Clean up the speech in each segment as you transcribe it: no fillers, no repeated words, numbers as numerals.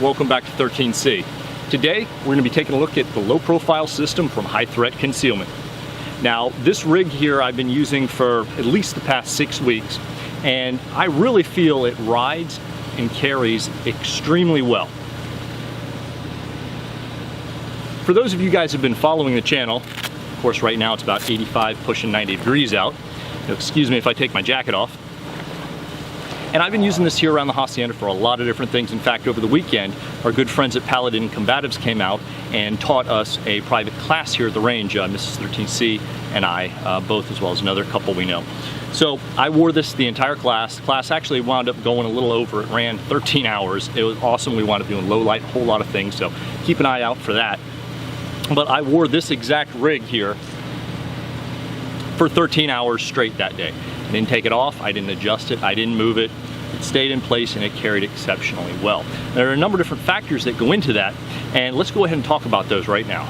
welcome back to 13C. Today we're going to be taking a look at the low profile system from High Threat Concealment. Now this rig here I've been using for at least the past 6 weeks, and I really feel it rides and carries extremely well. For those of you guys who have been following the channel, of course right now it's about 85 pushing 90 degrees out. Excuse me if I take my jacket off. And I've been using this here around the Hacienda for a lot of different things. In fact, over the weekend, our good friends at Paladin Combatives came out and taught us a private class here at the range, Mrs. 13C and I, both, as well as another couple we know. So I wore this the entire class. The class actually wound up going a little over. It ran 13 hours. It was awesome. We wound up doing low light, a whole lot of things, so keep an eye out for that. But I wore this exact rig here for 13 hours straight that day. I didn't take it off, I didn't adjust it, I didn't move it. It stayed in place and it carried exceptionally well. There are a number of different factors that go into that, and let's go ahead and talk about those right now.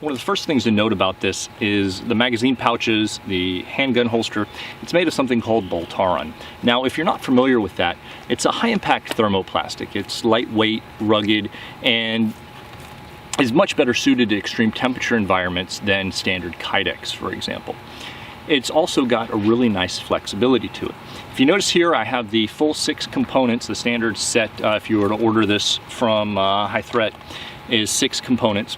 One of the first things to note about this is the magazine pouches, the handgun holster. It's made of something called Boltaron. Now, if you're not familiar with that, it's a high-impact thermoplastic. It's lightweight, rugged, and is much better suited to extreme temperature environments than standard Kydex, for example. It's also got a really nice flexibility to it. If you notice here, I have the full 6 components. The standard set, if you were to order this from High Threat, is 6 components.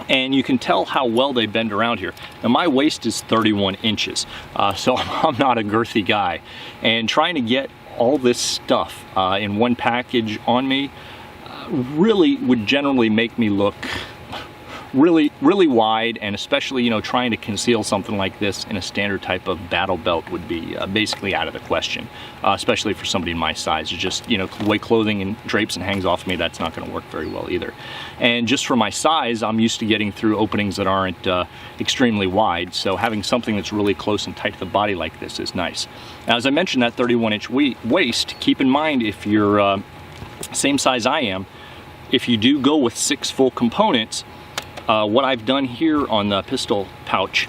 And you can tell how well they bend around here. Now my waist is 31 inches, so I'm not a girthy guy. And trying to get all this stuff in one package on me really would generally make me look really wide, and especially, you know, trying to conceal something like this in a standard type of battle belt would be basically out of the question, especially for somebody in my size. It's just, you know, the way clothing and drapes and hangs off me, that's not going to work very well either. And just for my size, I'm used to getting through openings that aren't extremely wide, so having something that's really close and tight to the body like this is nice. Now, as I mentioned, that 31-inch waist, keep in mind, if you're same size I am, if you do go with 6 full components, what I've done here on the pistol pouch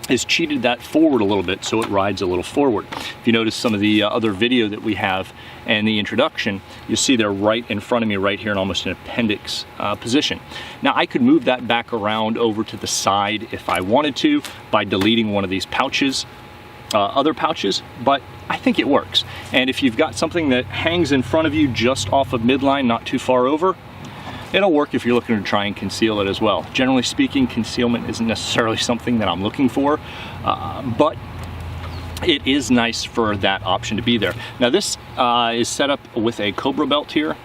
is cheated that forward a little bit so it rides a little forward. If you notice some of the other video that we have and the introduction, you see they're right in front of me right here in almost an appendix position. Now I could move that back around over to the side if I wanted to by deleting one of these pouches, other pouches, but I think it works. And if you've got something that hangs in front of you just off of midline, not too far over, it'll work if you're looking to try and conceal it as well. Generally speaking, concealment isn't necessarily something that I'm looking for, but it is nice for that option to be there. Now this is set up with a Cobra belt here.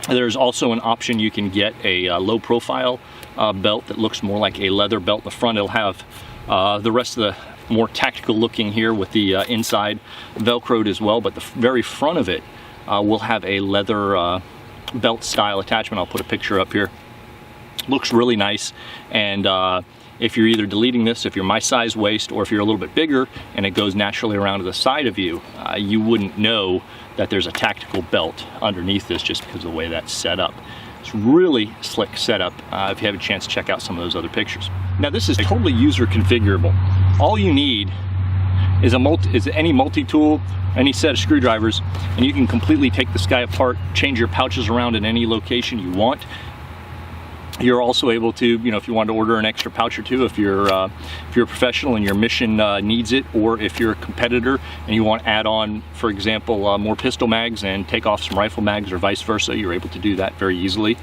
There's also an option you can get a low profile belt that looks more like a leather belt in the front. It'll have the rest of the more tactical looking here with the inside velcroed as well, but the very front of it will have a leather belt style attachment. I'll put a picture up here. Looks really nice, and if you're either deleting this, if you're my size waist, or if you're a little bit bigger and it goes naturally around to the side of you, you wouldn't know that there's a tactical belt underneath this just because of the way that's set up. It's really slick setup. If you have a chance, check out some of those other pictures. Now this is totally user configurable. All you need is any multi-tool, any set of screwdrivers, and you can completely take this guy apart, change your pouches around in any location you want. You're also able to, you know, if you want to order an extra pouch or two, if you're a professional and your mission needs it, or if you're a competitor and you want to add on, for example, more pistol mags and take off some rifle mags or vice versa, you're able to do that very easily.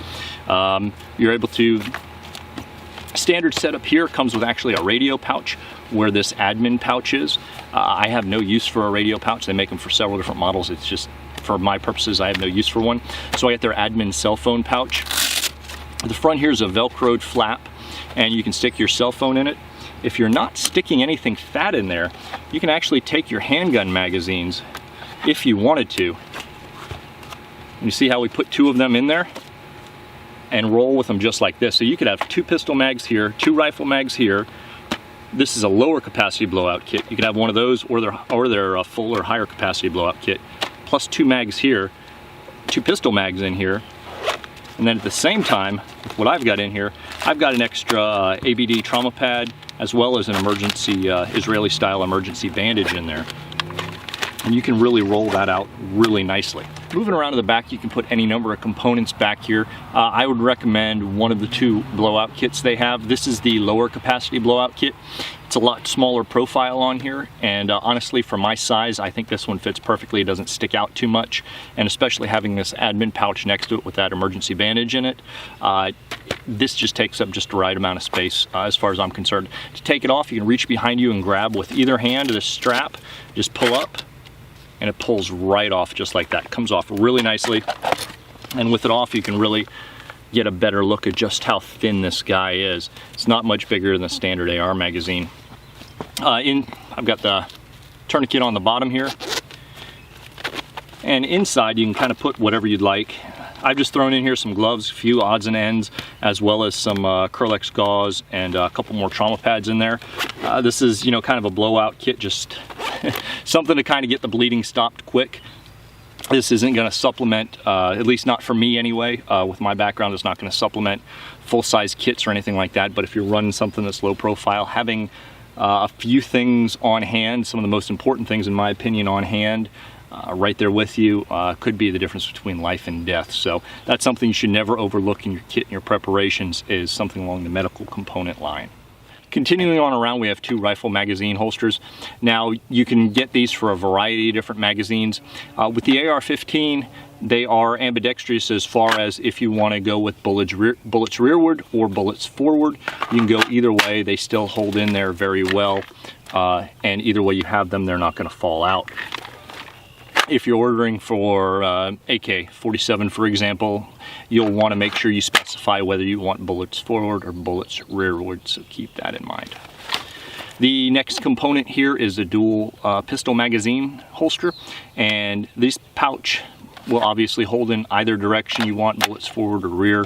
You're able to, standard setup here comes with actually a radio pouch where this admin pouch is. I have no use for a radio pouch. They make them for several different models. It's just, for my purposes, I have no use for one. So I get their admin cell phone pouch. The front here is a velcroed flap, and you can stick your cell phone in it. if you're not sticking anything fat in there, you can actually take your handgun magazines, if you wanted to. You see how we put 2 of them in there? And roll with them just like this. So you could have 2 pistol mags here, 2 rifle mags here. This is a lower capacity blowout kit. You could have one of those, or their full or higher capacity blowout kit, plus 2 mags here, 2 pistol mags in here. And then at the same time, with what I've got in here, I've got an extra ABD trauma pad, as well as an emergency, Israeli style emergency bandage in there. And you can really roll that out really nicely. Moving around to the back, you can put any number of components back here. I would recommend one of the 2 blowout kits they have. This is the lower capacity blowout kit. It's a lot smaller profile on here, and honestly, for my size, I think this one fits perfectly. It doesn't stick out too much, and especially having this admin pouch next to it with that emergency bandage in it, this just takes up just the right amount of space as far as I'm concerned. To take it off, you can reach behind you and grab with either hand this strap, just pull up, and it pulls right off just like that. It comes off really nicely, and with it off, you can really get a better look at just how thin this guy is. It's not much bigger than the standard AR magazine. I've got the tourniquet on the bottom here, and inside you can kind of put whatever you'd like. I've just thrown in here some gloves, a few odds and ends, as well as some Curlex gauze and a couple more trauma pads in there. This is, you know, kind of a blowout kit, just something to kind of get the bleeding stopped quick. This isn't going to supplement, at least not for me anyway, with my background, it's not going to supplement full-size kits or anything like that. But if you're running something that's low profile, having a few things on hand, some of the most important things in my opinion on hand, right there with you, could be the difference between life and death. So that's something you should never overlook in your kit and your preparations, is something along the medical component line. Continuing on around, we have 2 rifle magazine holsters. Now, you can get these for a variety of different magazines. With the AR-15, they are ambidextrous as far as if you want to go with bullets rearward or bullets forward. You can go either way. They still hold in there very well, and either way you have them, they're not going to fall out. If you're ordering for AK-47, for example, you'll want to make sure you specify whether you want bullets forward or bullets rearward, so keep that in mind. The next component here is a dual pistol magazine holster, and this pouch will obviously hold in either direction you want, bullets forward or rear.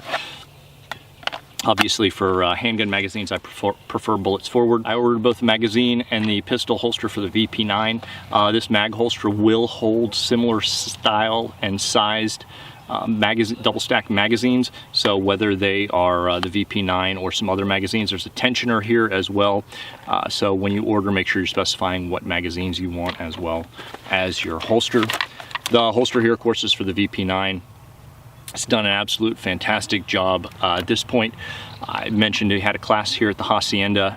Obviously for handgun magazines, I prefer bullets forward. I ordered both the magazine and the pistol holster for the VP9. This mag holster will hold similar style and sized double stack magazines, so whether they are the VP9 or some other magazines, there's a tensioner here as well, so when you order, make sure you're specifying what magazines you want as well as your holster. The holster here, of course, is for the VP9. It's done an absolute fantastic job. At this point, I mentioned he had a class here at the Hacienda.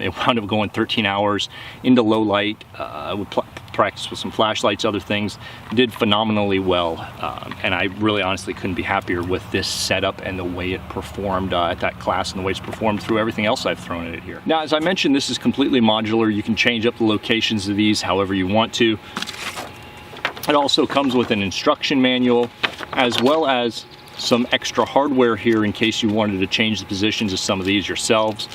It wound up going 13 hours into low light. We practiced with some flashlights, other things. Did phenomenally well, and I really honestly couldn't be happier with this setup and the way it performed at that class and the way it's performed through everything else I've thrown at it here. Now, as I mentioned, this is completely modular. You can change up the locations of these however you want to. It also comes with an instruction manual, as well as some extra hardware here in case you wanted to change the positions of some of these yourselves.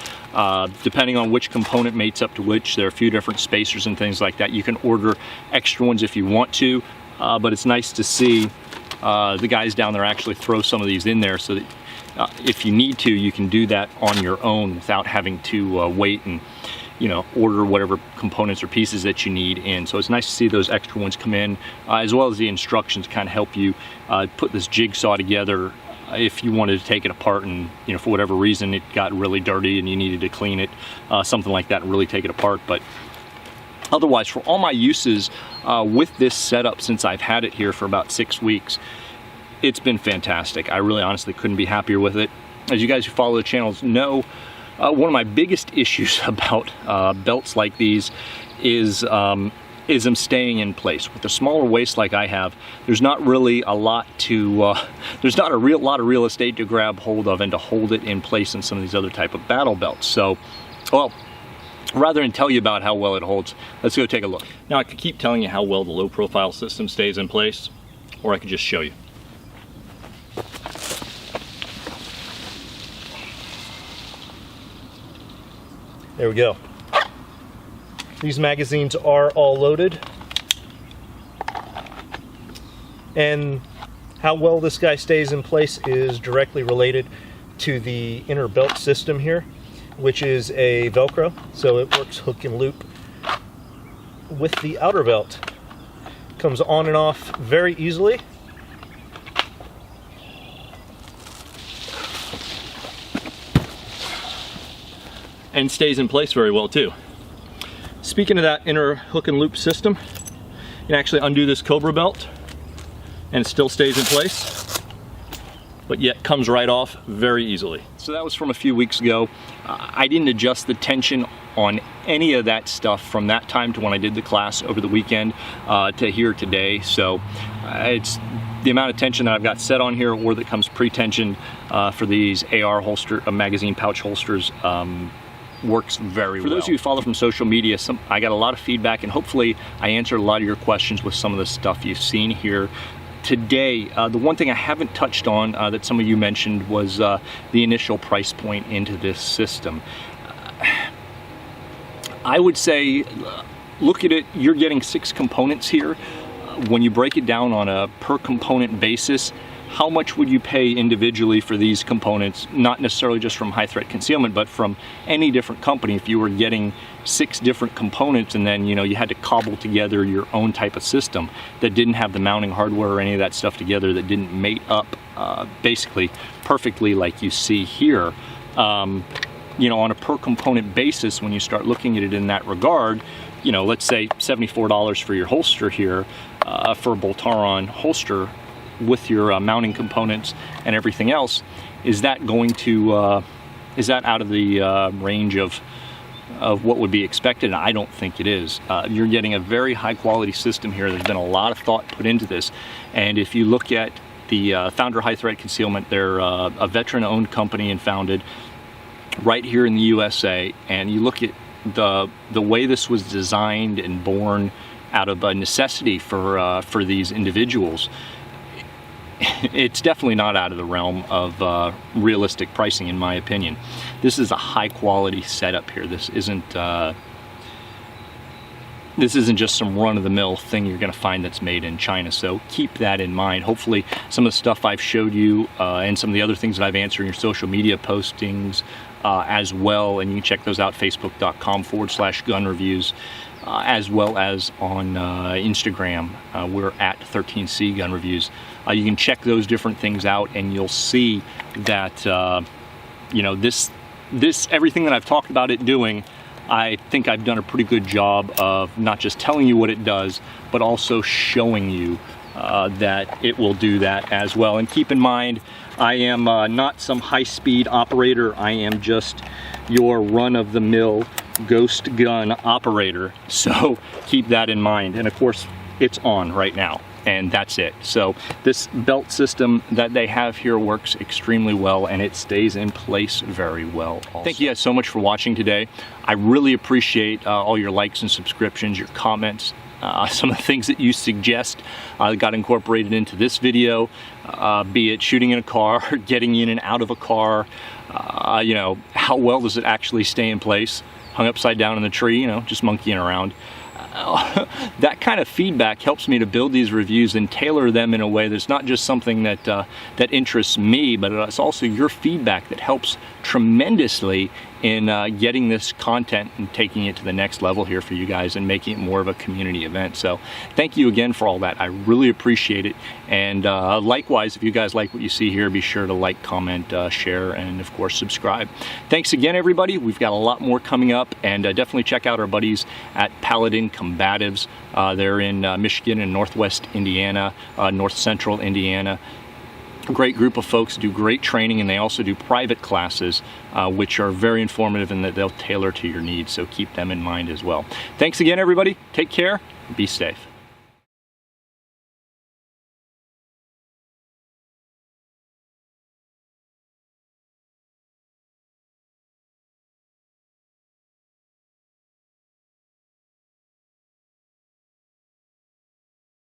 Depending on which component mates up to which, there are a few different spacers and things like that. You can order extra ones if you want to, but it's nice to see the guys down there actually throw some of these in there so that if you need to, you can do that on your own without having to wait and order whatever components or pieces that you need in. So it's nice to see those extra ones come in, as well as the instructions kind of help you put this jigsaw together if you wanted to take it apart and for whatever reason it got really dirty and you needed to clean it, something like that, and really take it apart. But otherwise, for all my uses with this setup, since I've had it here for about 6 weeks, it's been fantastic. I really honestly couldn't be happier with it. As you guys who follow the channels know, one of my biggest issues about belts like these is them staying in place. With a smaller waist like I have, there's not really a lot to, there's not a lot of real estate to grab hold of and to hold it in place in some of these other type of battle belts. So, well, rather than tell you about how well it holds, let's go take a look. Now, I could keep telling you how well the low profile system stays in place, or I could just show you. There we go. These magazines are all loaded. And how well this guy stays in place is directly related to the inner belt system here, which is a Velcro, so it works hook and loop with the outer belt. Comes on and off very easily. And stays in place very well too. Speaking of that inner hook and loop system, you can actually undo this Cobra belt and it still stays in place, but yet comes right off very easily. So that was from a few weeks ago. I didn't adjust the tension on any of that stuff from that time to when I did the class over the weekend to here today. So it's the amount of tension that I've got set on here, or that comes pre-tensioned for these AR holster, magazine pouch holsters, works very well. For those of you who follow from social media, I got a lot of feedback, and hopefully I answered a lot of your questions with some of the stuff you've seen here today. The one thing I haven't touched on that some of you mentioned was the initial price point into this system. I would say, look at it, you're getting 6 components here. When you break it down on a per component basis, how much would you pay individually for these components, not necessarily just from High Threat Concealment, but from any different company? If you were getting 6 different components and then you had to cobble together your own type of system that didn't have the mounting hardware or any of that stuff together, that didn't mate up basically perfectly like you see here, on a per component basis, when you start looking at it in that regard, let's say $74 for your holster here, for a Boltaron holster, with your mounting components and everything else, is that going to is that out of the range of what would be expected? And I don't think it is. You're getting a very high quality system here. There's been a lot of thought put into this, and if you look at the founder of High Threat Concealment, they're a veteran owned company and founded right here in the USA, and you look at the way this was designed and born out of a necessity for these individuals. It's definitely not out of the realm of realistic pricing, in my opinion. This is a high quality setup here. This isn't just some run-of-the-mill thing you're going to find that's made in China. So keep that in mind. Hopefully some of the stuff I've showed you and some of the other things that I've answered in your social media postings as well, and you can check those out, facebook.com/gun reviews. As well as on Instagram, we're at 13C Gun Reviews. You can check those different things out, and you'll see that this everything that I've talked about it doing, I think I've done a pretty good job of not just telling you what it does, but also showing you that it will do that as well. And keep in mind, I am not some high-speed operator. I am just your run-of-the-mill ghost gun operator, so keep that in mind. And of course, it's on right now, and that's it. So this belt system that they have here works extremely well, and it stays in place very well also. Thank you guys so much for watching today. I really appreciate all your likes and subscriptions, your comments. Some of the things that you suggest got incorporated into this video, be it shooting in a car, getting in and out of a car, how well does it actually stay in place, hung upside down in the tree, just monkeying around. That kind of feedback helps me to build these reviews and tailor them in a way that's not just something that that interests me, but it's also your feedback that helps tremendously in getting this content and taking it to the next level here for you guys and making it more of a community event. So thank you again for all that. I really appreciate it. And likewise, if you guys like what you see here, be sure to like, comment, share, and of course subscribe. Thanks again, everybody. We've got a lot more coming up, and definitely check out our buddies at Paladin Combatives. They're in Michigan and Northwest Indiana, North Central Indiana. Great group of folks, do great training, and they also do private classes which are very informative and that they'll tailor to your needs, so keep them in mind as well. Thanks again, everybody. Take care. Be safe.